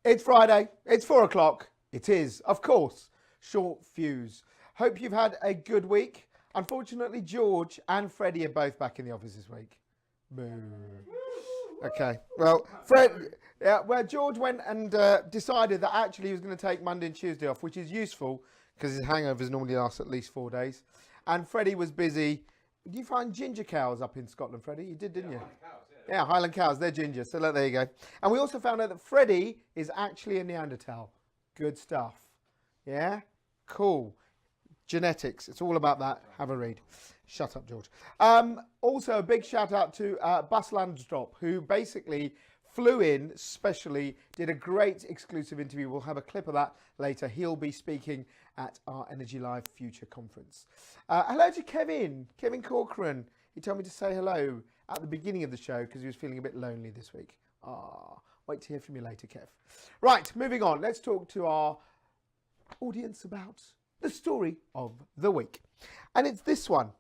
It's Friday, it's 4 o'clock. It is, of course, short fuse. Hope you've had a good week. Unfortunately, George and Freddie are both back in the office this week. Boo. Okay, well, George went and decided that actually he was going to take Monday and Tuesday off, which is useful because his hangovers normally last at least 4 days. And Freddie was busy. Did you find ginger cows up in Scotland, Freddie? You did, didn't you? Highland cows, Yeah, Highland cows, they're ginger. So there you go. And we also found out that Freddie is actually a Neanderthal. Good stuff. Yeah? Cool. Genetics. It's all about that. Have a read. Shut up, George. Also, a big shout out to Bas Landstrop, who basically flew in specially, did a great exclusive interview. We'll have a clip of that later. He'll be speaking at our Energy Live Future Conference. Hello to Kevin Corcoran. He told me to say hello at the beginning of the show because he was feeling a bit lonely this week. Wait to hear from you later, Kev. Right, moving on. Let's talk to our audience about the story of the week. And it's this one,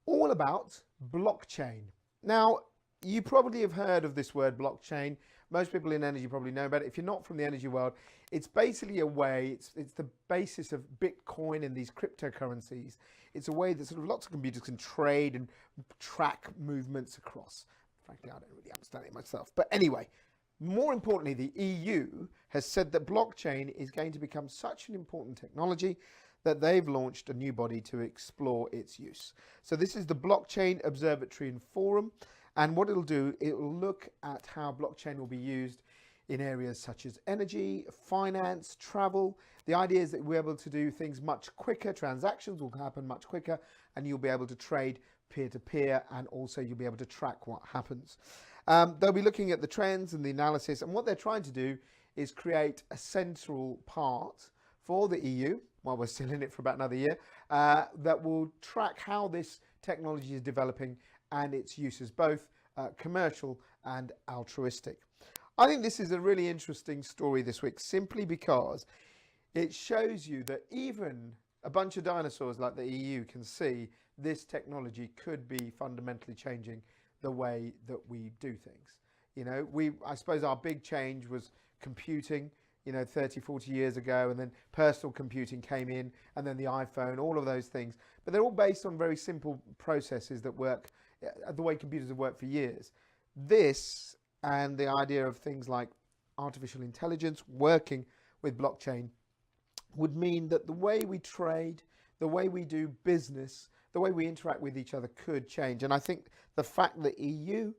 all about blockchain. Now, you probably have heard of this word blockchain. Most people in energy probably know about it. If you're not from the energy world, it's basically a way, it's the basis of Bitcoin and these cryptocurrencies. It's a way that sort of lots of computers can trade and track movements across. Frankly, I don't really understand it myself. But anyway, more importantly, the EU has said that blockchain is going to become such an important technology that they've launched a new body to explore its use. So this is the Blockchain Observatory and Forum. And what it'll do, it will look at how blockchain will be used in areas such as energy, finance, travel. The idea is that we're able to do things much quicker. Transactions will happen much quicker, and you'll be able to trade peer-to-peer, and also you'll be able to track what happens. They'll be looking at the trends and the analysis, and what they're trying to do is create a central part for the EU, while we're still in it for about another year, that will track how this technology is developing and its uses, both commercial and altruistic. I think this is a really interesting story this week, simply because it shows you that even a bunch of dinosaurs like the EU can see this technology could be fundamentally changing the way that we do things. You know, I suppose our big change was computing, 30, 40 years ago, and then personal computing came in, and then the iPhone, all of those things. But they're all based on very simple processes that work the way computers have worked for years. This and the idea of things like artificial intelligence working with blockchain would mean that the way we trade, the way we do business, the way we interact with each other could change. And I think the fact that EU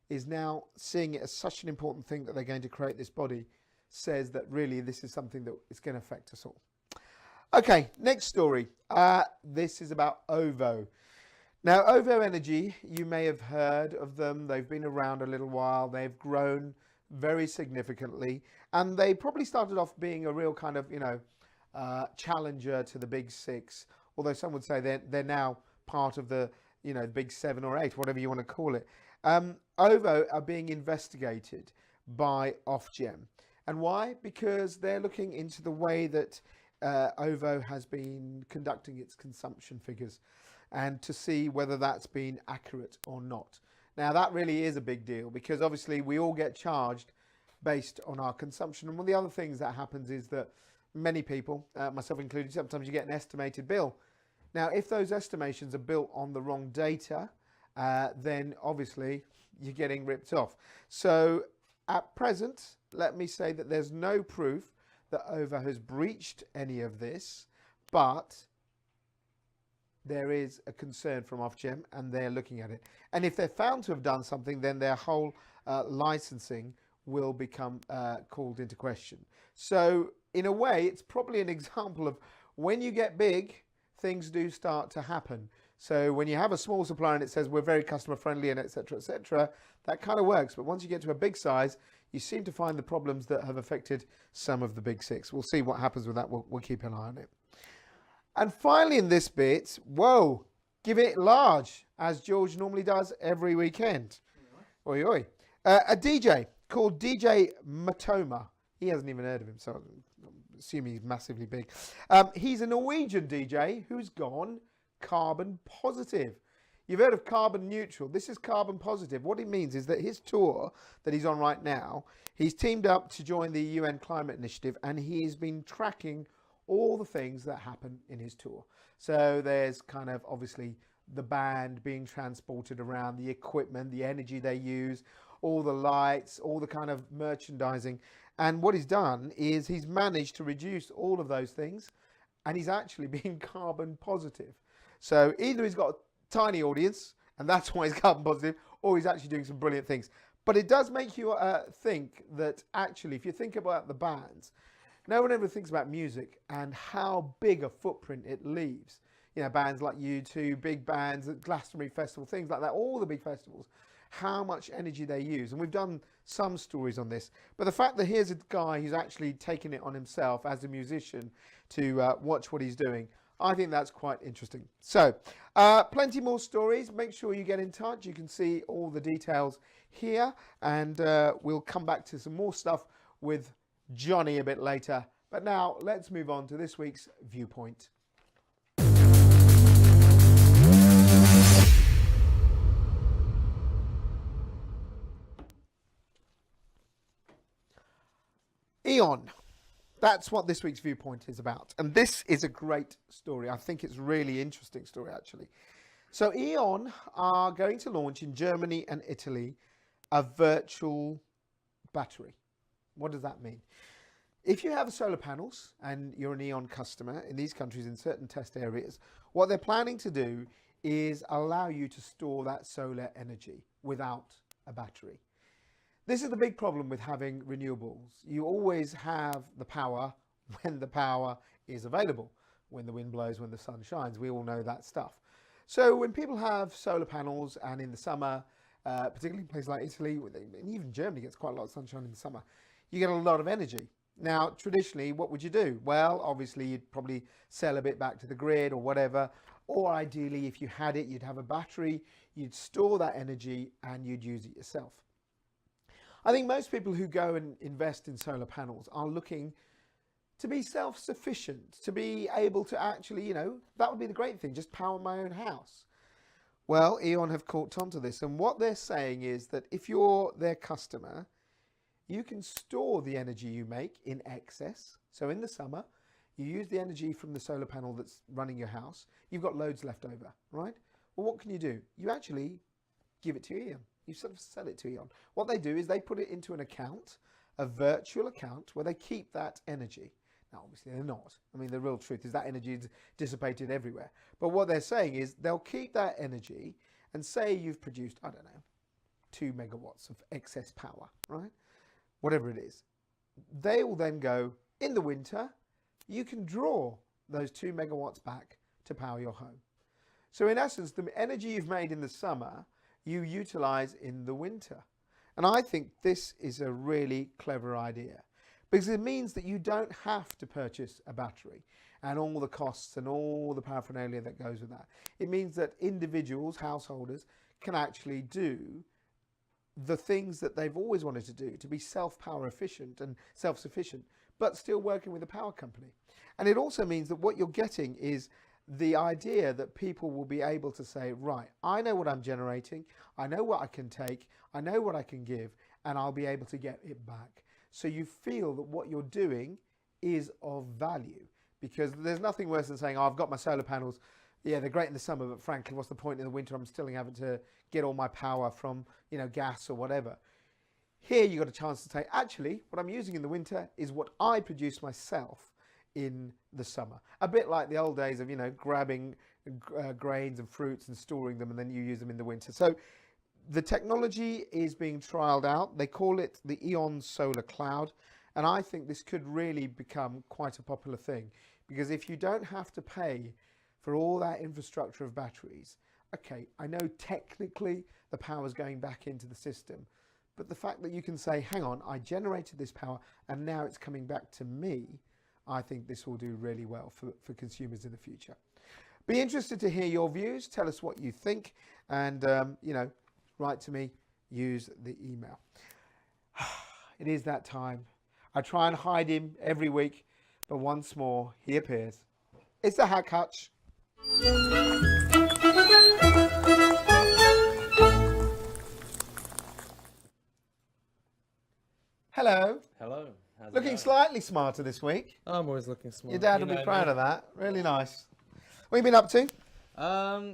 is now seeing it as such an important thing that they're going to create this body says that really this is something that is going to affect us all. Okay, next story. This is about Ovo. Now, Ovo Energy, you may have heard of them. They've been around a little while. They've grown very significantly. And they probably started off being a real kind of, challenger to the big six. Although some would say they're now part of the, big 7 or 8, whatever you want to call it. Ovo are being investigated by Ofgem. And why? Because they're looking into the way that Ovo has been conducting its consumption figures, and to see whether that's been accurate or not. Now, that really is a big deal, because obviously we all get charged based on our consumption. And one of the other things that happens is that many people, myself included, sometimes you get an estimated bill. Now, if those estimations are built on the wrong data, then obviously you're getting ripped off. So at present, let me say that there's no proof that Ovo has breached any of this, but there is a concern from Ofgem, and they're looking at it. And if they're found to have done something, then their whole licensing will become called into question. So in a way, it's probably an example of when you get big, things do start to happen. So when you have a small supplier and it says we're very customer friendly and et cetera, that kind of works. But once you get to a big size, you seem to find the problems that have affected some of the big six. We'll see what happens with that. We'll keep an eye on it. And finally in this bit, whoa, give it large, as George normally does every weekend. Oi, oi. A DJ called DJ Matome. He hasn't even heard of him, so I'm assuming he's massively big. He's a Norwegian DJ who's gone carbon positive. You've heard of carbon neutral. This is carbon positive. What it means is that his tour that he's on right now, he's teamed up to join the UN Climate Initiative, and he's been tracking all the things that happen in his tour. So there's kind of obviously the band being transported around, the equipment, the energy they use, all the lights, all the kind of merchandising. And what he's done is he's managed to reduce all of those things, and he's actually being carbon positive. So either he's got a tiny audience, and that's why he's carbon positive, or he's actually doing some brilliant things. But it does make you think that actually, if you think about the bands, no one ever thinks about music and how big a footprint it leaves. You know, bands like U2, big bands at Glastonbury Festival, things like that, all the big festivals, how much energy they use. And we've done some stories on this. But the fact that here's a guy who's actually taken it on himself as a musician to watch what he's doing, I think that's quite interesting. So, plenty more stories. Make sure you get in touch. You can see all the details here. And we'll come back to some more stuff with Johnny a bit later. But now, let's move on to this week's Viewpoint. Aeon. That's what this week's Viewpoint is about. And this is a great story. I think it's a really interesting story, actually. So Aeon are going to launch in Germany and Italy a virtual battery. What does that mean? If you have solar panels and you're an Aeon customer in these countries in certain test areas, what they're planning to do is allow you to store that solar energy without a battery. This is the big problem with having renewables. You always have the power when the power is available, when the wind blows, when the sun shines. We all know that stuff. So when people have solar panels, and in the summer, particularly in places like Italy, and even Germany gets quite a lot of sunshine in the summer, you get a lot of energy. Now, traditionally, what would you do? Well, obviously, you'd probably sell a bit back to the grid or whatever. Or ideally, if you had it, you'd have a battery, you'd store that energy, and you'd use it yourself. I think most people who go and invest in solar panels are looking to be self-sufficient, to be able to actually, you know, that would be the great thing, just power my own house. Well, Aeon have caught on to this, and what they're saying is that if you're their customer, you can store the energy you make in excess. So in the summer, you use the energy from the solar panel that's running your house. You've got loads left over, right? Well, what can you do? You actually give it to Aeon. You sort of sell it to Aeon. What they do is they put it into an account, a virtual account, where they keep that energy. Now, obviously, they're not. I mean, the real truth is that energy is dissipated everywhere. But what they're saying is they'll keep that energy, and say you've produced, I don't know, 2 megawatts of excess power, right? Whatever it is. They will then go, in the winter, you can draw those 2 megawatts back to power your home. So in essence, the energy you've made in the summer, you utilize in the winter. And I think this is a really clever idea, because it means that you don't have to purchase a battery and all the costs and all the paraphernalia that goes with that. It means that individuals, householders, can actually do the things that they've always wanted to do, to be self-power efficient and self-sufficient, but still working with a power company. And it also means that what you're getting is the idea that people will be able to say, right, I know what I'm generating, I know what I can take, I know what I can give, and I'll be able to get it back. So you feel that what you're doing is of value, because there's nothing worse than saying, oh, I've got my solar panels, yeah, they're great in the summer, but frankly, what's the point in the winter? I'm still having to get all my power from, you know, gas or whatever. Here you got a chance to say, actually, what I'm using in the winter is what I produce myself in the summer. A bit like the old days of, you know, grabbing grains and fruits and storing them, and then you use them in the winter. So the technology is being trialed out. They call it the Aeon Solar Cloud. And I think this could really become quite a popular thing, because if you don't have to pay for all that infrastructure of batteries, okay, I know technically the power's going back into the system, but the fact that you can say, hang on, I generated this power and now it's coming back to me, I think this will do really well for consumers in the future. Be interested to hear your views. Tell us what you think, and you know, write to me, use the email. It is that time. I try and hide him every week, but once more he appears. It's the Hack Hutch. Hello. Hello. How's it Looking going? slightly smarter this week. I'm always looking smart. Your dad You will be know proud me. of that. Really nice. What have you been up to?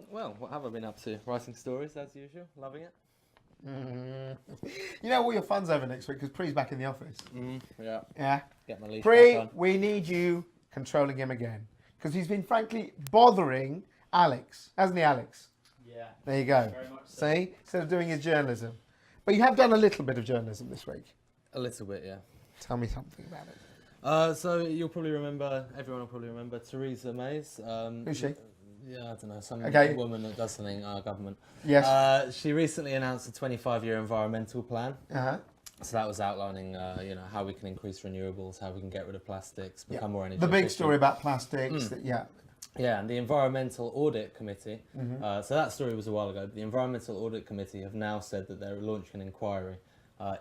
Well, what have I been up to? Writing stories as usual. Loving it. You know all your fun's over next week because Pre's back in the office. Yeah. Yeah. Get my leash Pre, back on. we need you controlling him again because he's been frankly bothering Alex, hasn't he, Alex? Yeah. There you go. Very much so. See, instead of doing his journalism, but you have done a little bit of journalism this week. A little bit, yeah. Tell me something about it. So you'll probably remember, everyone will probably remember Theresa May's. Who's she? Yeah, I don't know, some Okay. woman that does something in our government. Yes. She recently announced a 25-year environmental plan. Uh-huh. So that was outlining, how we can increase renewables, how we can get rid of plastics, become more energy The big efficient. story about plastics. Yeah. Yeah, and the Environmental Audit Committee, so that story was a while ago, but the Environmental Audit Committee have now said that they're launching an inquiry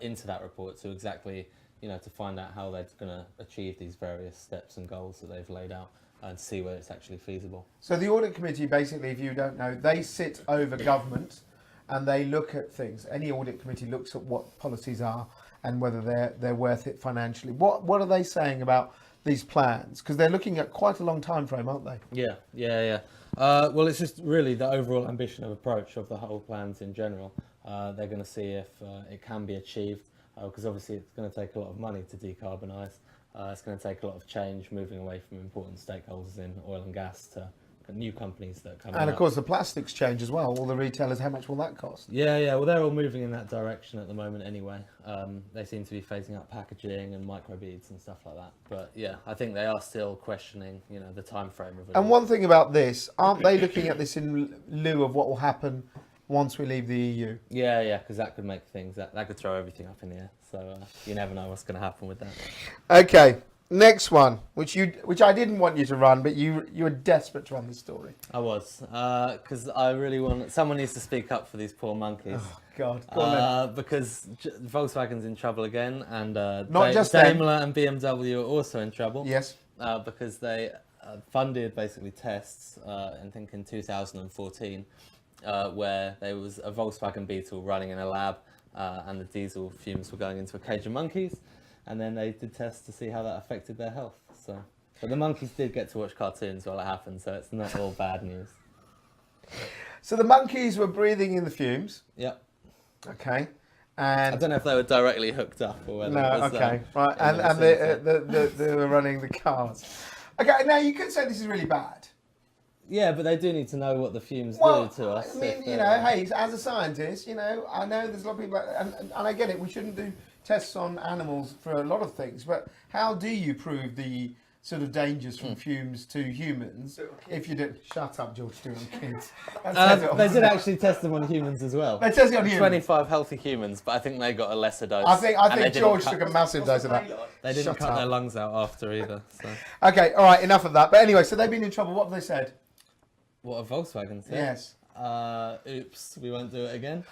into that report to exactly, to find out how they're going to achieve these various steps and goals that they've laid out and see whether it's actually feasible. So the audit committee, basically, if you don't know, they sit over government and they look at things. Any audit committee looks at what policies are and whether they're worth it financially. What are they saying about these plans? Because they're looking at quite a long time frame, aren't they? Yeah. Well, it's just really the overall ambition of approach of the whole plans in general. They're going to see if it can be achieved, because obviously it's going to take a lot of money to decarbonise. It's going to take a lot of change, moving away from important stakeholders in oil and gas to new companies that come in. And of course, the plastics change as well. All the retailers, how much will that cost? Yeah. Well, they're all moving in that direction at the moment anyway. They seem to be phasing out packaging and microbeads and stuff like that. But yeah, I think they are still questioning, the time frame of it. And one thing about this, aren't they looking at this in lieu of what will happen once we leave the EU? Yeah, because that could make things, that could throw everything up in the air. So you never know what's going to happen with that. Okay, next one, which I didn't want you to run, but you were desperate to run this story. I was, because I really someone needs to speak up for these poor monkeys. Oh God, go on then. Because Volkswagen's in trouble again, and Not just them. Daimler and BMW are also in trouble. Yes. Because they funded basically tests, I think in 2014, where there was a Volkswagen Beetle running in a lab, and the diesel fumes were going into a cage of monkeys, and then they did tests to see how that affected their health. But the monkeys did get to watch cartoons while it happened, so it's not all bad news. So the monkeys were breathing in the fumes. Yep. Okay. I And don't know if they were directly hooked up or whether no, it was, okay, right, in and they were running the cars. Okay, now you could say this is really bad. Yeah, but they do need to know what the fumes Well, do to us. I mean, hey, as a scientist, I know there's a lot of people, and I get it. We shouldn't do tests on animals for a lot of things, but how do you prove the sort of dangers from fumes to humans if you don't? Shut up, George. Do it on kids. They did actually test them on humans as well. They tested it on humans. 25 healthy humans, but I think they got a lesser dose. I and they think didn't George cut- took a massive dose of that. They didn't Shut cut up. their lungs out after either. So. Okay, all right, enough of that. But anyway, so they've been in trouble. What have they said? What have Volkswagen said? Yes. Oops, we won't do it again.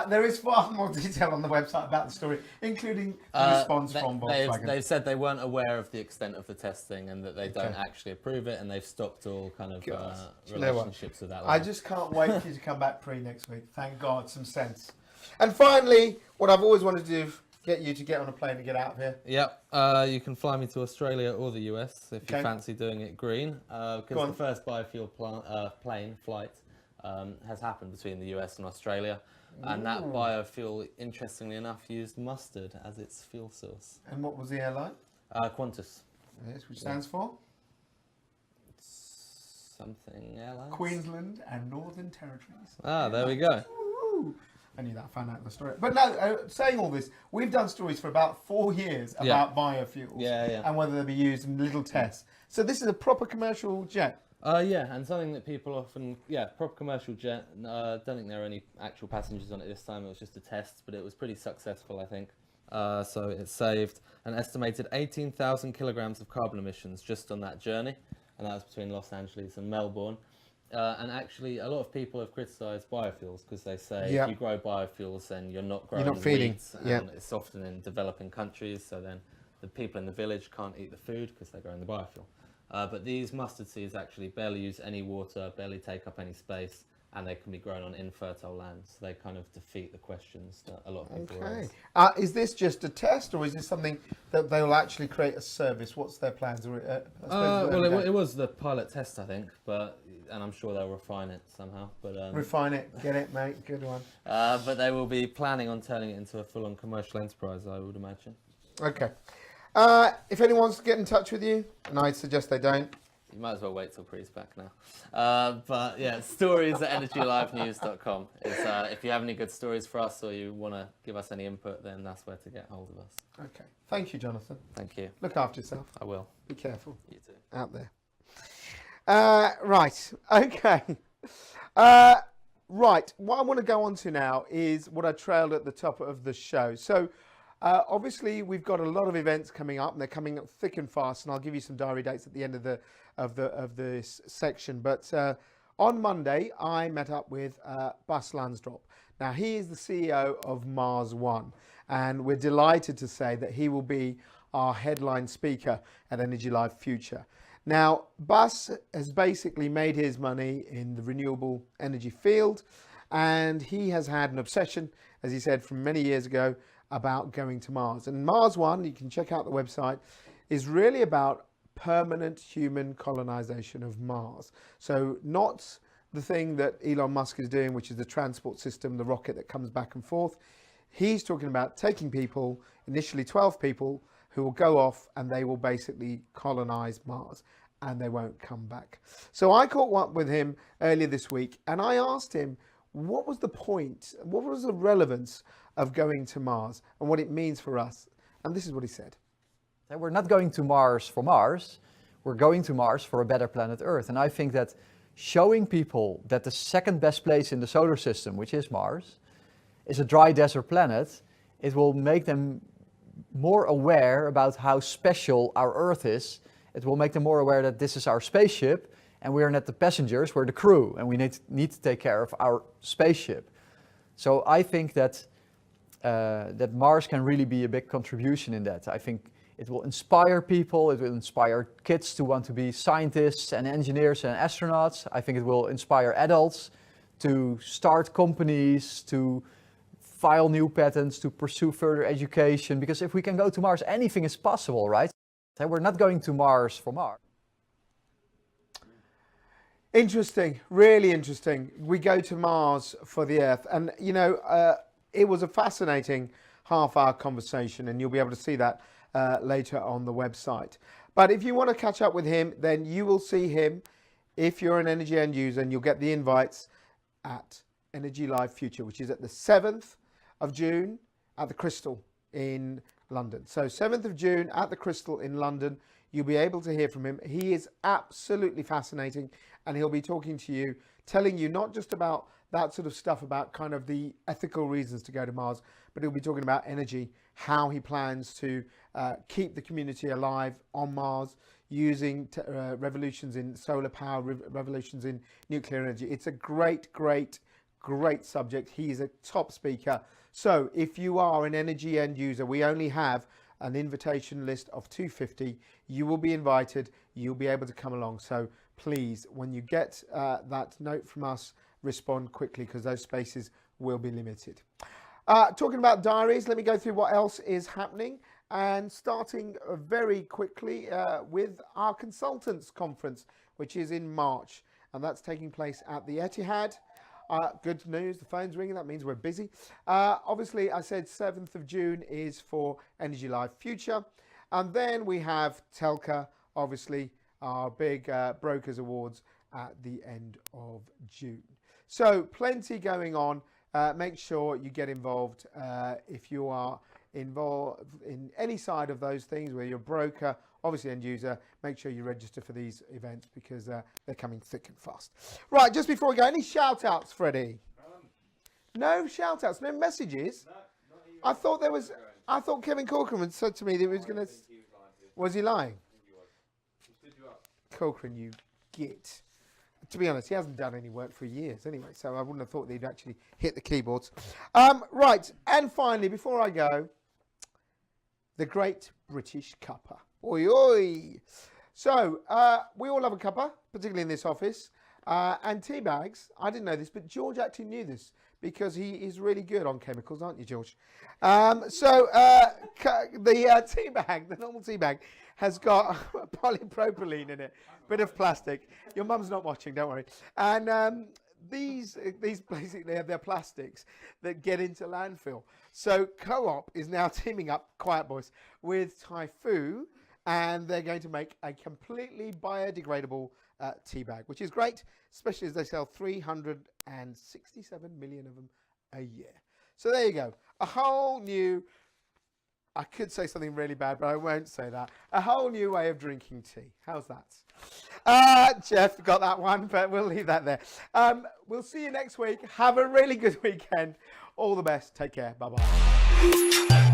There is far more detail on the website about the story, including the response from Volkswagen. They've said they weren't aware of the extent of the testing and that they don't actually approve it, and they've stopped all kind of God. Do you know what? relationships with that. I just can't wait for you to come back next week. Thank God, some sense. And finally, what I've always wanted to do, get you to get on a plane and get out of here. Yep, you can fly me to Australia or the US if you fancy doing it green, because the first biofuel plane flight has happened between the US and Australia. And that biofuel, interestingly enough, used mustard as its fuel source. And what was the airline? Qantas. Yes, which stands for? Something airlines? Queensland and Northern Territories. Ah, there we go. Woo! I knew that. I found out the story. But no, saying all this, we've done stories for about 4 years about biofuels. Yeah. And whether they'll be used in little tests. So this is a proper commercial jet. Yeah, and something that people often, proper commercial jet. Don't think there are any actual passengers on it this time. It was just a test, but it was pretty successful, I think. So it saved an estimated 18,000 kilograms of carbon emissions just on that journey, and that was between Los Angeles and Melbourne. And actually, a lot of people have criticised biofuels because they say if you grow biofuels, then you're not growing feeding. wheat, and it's often in developing countries. So then the people in the village can't eat the food because they're growing the biofuel. But these mustard seeds actually barely use any water, barely take up any space, and they can be grown on infertile land. So they kind of defeat the questions that a lot of people Okay. raise. Is this just a test, or is this something that they will actually create a service? What's their plans? It was the pilot test, I think, and I'm sure they'll refine it somehow. But Refine it, get it, mate. Good one. but they will be planning on turning it into a full-on commercial enterprise, I would imagine. Okay. If anyone wants to get in touch with you, and I suggest they don't. You might as well wait till Pre's back now. But yeah, stories@energylivenews.com. If you have any good stories for us or you want to give us any input, then that's where to get hold of us. Okay. Thank you, Jonathan. Thank you. Look after yourself. I will. Be careful You too. out there. Right. Okay. Right. What I want to go on to now is what I trailed at the top of the show. So, obviously, we've got a lot of events coming up, and they're coming up thick and fast. And I'll give you some diary dates at the end of this section. But on Monday, I met up with Bas Lansdorp. Now, he is the CEO of Mars One, and we're delighted to say that he will be our headline speaker at Energy Live Future. Now, Bas has basically made his money in the renewable energy field, and he has had an obsession, as he said, from many years ago, about going to Mars. And Mars One, you can check out the website, is really about permanent human colonization of Mars. So not the thing that Elon Musk is doing, which is the transport system, the rocket that comes back and forth. He's talking about taking people, initially 12 people, who will go off and they will basically colonize Mars and they won't come back. So I caught up with him earlier this week and I asked him, what was the point? What was the relevance of going to Mars and what it means for us? And this is what he said. We're not going to Mars for Mars. We're going to Mars for a better planet Earth. And I think that showing people that the second best place in the solar system, which is Mars, is a dry desert planet, it will make them more aware about how special our Earth is. It will make them more aware that this is our spaceship and we are not the passengers, we're the crew, and we need to take care of our spaceship. So I think that that Mars can really be a big contribution in that. I think it will inspire people, it will inspire kids to want to be scientists and engineers and astronauts. I think it will inspire adults to start companies, to file new patents, to pursue further education, because if we can go to Mars, anything is possible, right? We're not going to Mars for Mars. Interesting, really interesting. We go to Mars for the Earth. And, you know, it was a fascinating half-hour conversation, and you'll be able to see that later on the website. But if you want to catch up with him, then you will see him, if you're an energy end user, and you'll get the invites at Energy Live Future, which is at the 7th of June at the Crystal in London. So 7th of June at the Crystal in London, you'll be able to hear from him. He is absolutely fascinating, and he'll be talking to you, telling you not just about that sort of stuff, about kind of the ethical reasons to go to Mars, but he'll be talking about energy, how he plans to keep the community alive on Mars, using revolutions in solar power, revolutions in nuclear energy. It's a great, great, great subject. He's a top speaker. So if you are an energy end user, we only have an invitation list of 250. You will be invited. You'll be able to come along. So please, when you get that note from us, respond quickly, because those spaces will be limited. Talking about diaries, let me go through what else is happening, and starting very quickly with our consultants conference, which is in March, and that's taking place at the Etihad. Good news, the phone's ringing, that means we're busy. Obviously, I said 7th of June is for Energy Live Future. And then we have Telca, obviously, our big Brokers Awards at the end of June. So plenty going on. Make sure you get involved. If you are involved in any side of those things, where you're a broker, obviously end user, make sure you register for these events, because they're coming thick and fast. Right, just before we go, any shout outs, Freddie? No shout outs, no messages? No, I thought there was, I thought Kevin Corcoran had said to me that he was going to, was he lying? Corcoran, you git. To be honest, he hasn't done any work for years anyway, so I wouldn't have thought they'd actually hit the keyboards. Right, and finally, before I go, the Great British Cuppa. Oi, oi. So, we all love a cuppa, particularly in this office. And tea bags, I didn't know this, but George actually knew this because he is really good on chemicals, aren't you, George? The tea bag, the normal tea bag, has got polypropylene in it, bit of plastic. Your mum's not watching, don't worry. And these basically they're plastics that get into landfill. So Co-op is now teaming up, quiet boys, with Typhoo, and they're going to make a completely biodegradable tea bag, which is great, especially as they sell 367 million of them a year. So there you go. A whole new, I could say something really bad, but I won't say that. A whole new way of drinking tea. How's that? Jeff got that one, but we'll leave that there. We'll see you next week. Have a really good weekend. All the best. Take care. Bye-bye.